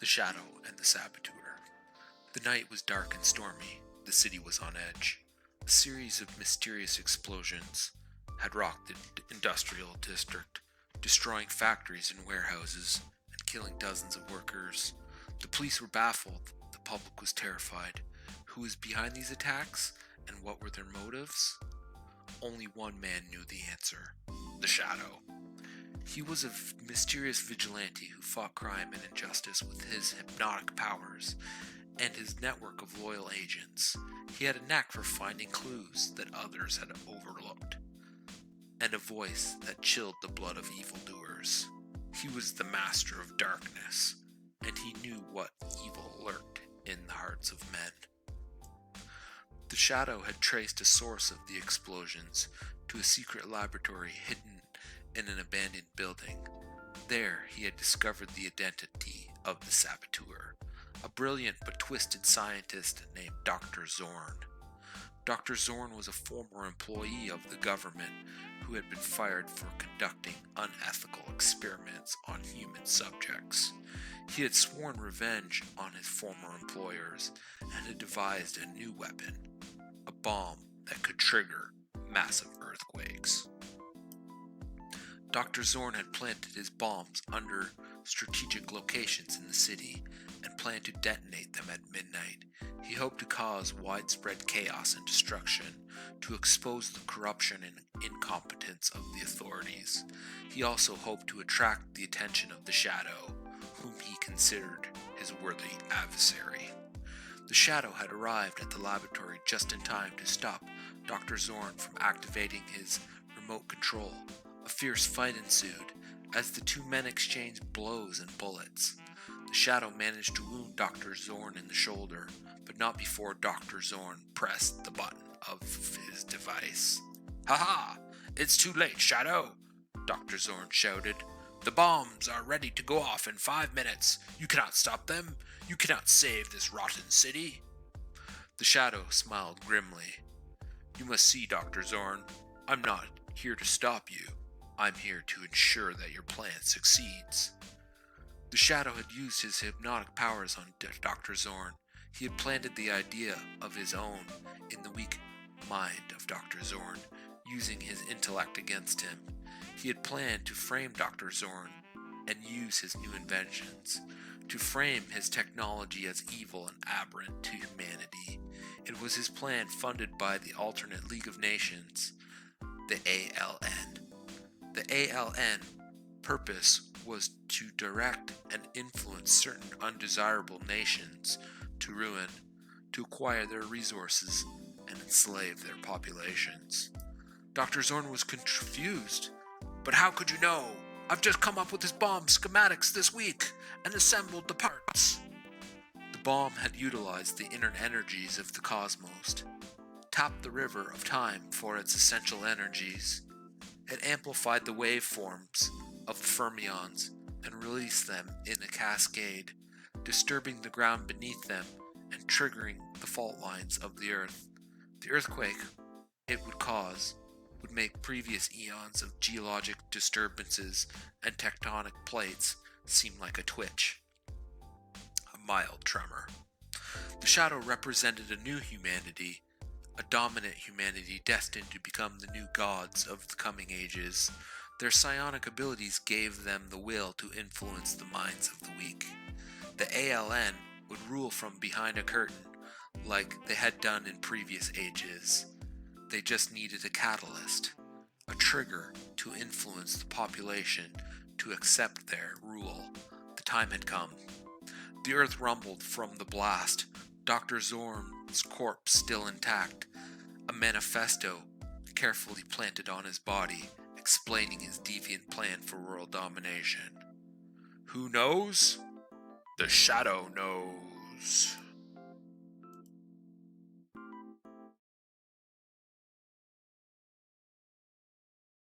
The Shadow and the Saboteur. The night was dark and stormy. The city was on edge. A series of mysterious explosions had rocked the industrial district, destroying factories and warehouses and killing dozens of workers. The police were baffled. The public was terrified. Who was behind these attacks, and what were their motives? Only one man knew the answer: the Shadow. He was a mysterious vigilante who fought crime and injustice with his hypnotic powers and his network of loyal agents. He had a knack for finding clues that others had overlooked, and a voice that chilled the blood of evildoers. He was the master of darkness, and he knew what evil lurked in the hearts of men. The Shadow had traced a source of the explosions to a secret laboratory hidden in an abandoned building. There, he had discovered the identity of the Saboteur, a brilliant but twisted scientist named Dr. Zorn. Dr. Zorn was a former employee of the government who had been fired for conducting unethical experiments on human subjects. He had sworn revenge on his former employers and had devised a new weapon, a bomb that could trigger massive earthquakes. Dr. Zorn had planted his bombs under strategic locations in the city and planned to detonate them at midnight. He hoped to cause widespread chaos and destruction, to expose the corruption and incompetence of the authorities. He also hoped to attract the attention of the Shadow, whom he considered his worthy adversary. The Shadow had arrived at the laboratory just in time to stop Dr. Zorn from activating his remote control. A fierce fight ensued as the two men exchanged blows and bullets. The Shadow managed to wound Dr. Zorn in the shoulder, but not before Dr. Zorn pressed the button of his device. "Ha ha! It's too late, Shadow!" Dr. Zorn shouted. "The bombs are ready to go off in 5 minutes. You cannot stop them. You cannot save this rotten city." The Shadow smiled grimly. "You must see, Dr. Zorn. I'm not here to stop you. I'm here to ensure that your plan succeeds." The Shadow had used his hypnotic powers on Dr. Zorn. He had planted the idea of his own in the weak mind of Dr. Zorn, using his intellect against him. He had planned to frame Dr. Zorn and use his new inventions, to frame his technology as evil and aberrant to humanity. It was his plan funded by the alternate League of Nations, the ALN. The ALN purpose was to direct and influence certain undesirable nations to ruin, to acquire their resources and enslave their populations. Dr. Zorn was confused. "But how could you know? I've just come up with this bomb schematics this week and assembled the parts." The bomb had utilized the inner energies of the cosmos, tapped the river of time for its essential energies. It amplified the waveforms of the fermions and released them in a cascade, disturbing the ground beneath them and triggering the fault lines of the Earth. The earthquake it would cause would make previous eons of geologic disturbances and tectonic plates seem like a twitch, a mild tremor. The Shadow represented a new humanity, a dominant humanity destined to become the new gods of the coming ages. Their psionic abilities gave them the will to influence the minds of the weak. The ALN would rule from behind a curtain, like they had done in previous ages. They just needed a catalyst, a trigger to influence the population to accept their rule. The time had come. The earth rumbled from the blast, Dr. Zorn's corpse still intact, a manifesto carefully planted on his body, explaining his deviant plan for world domination. Who knows? The Shadow knows.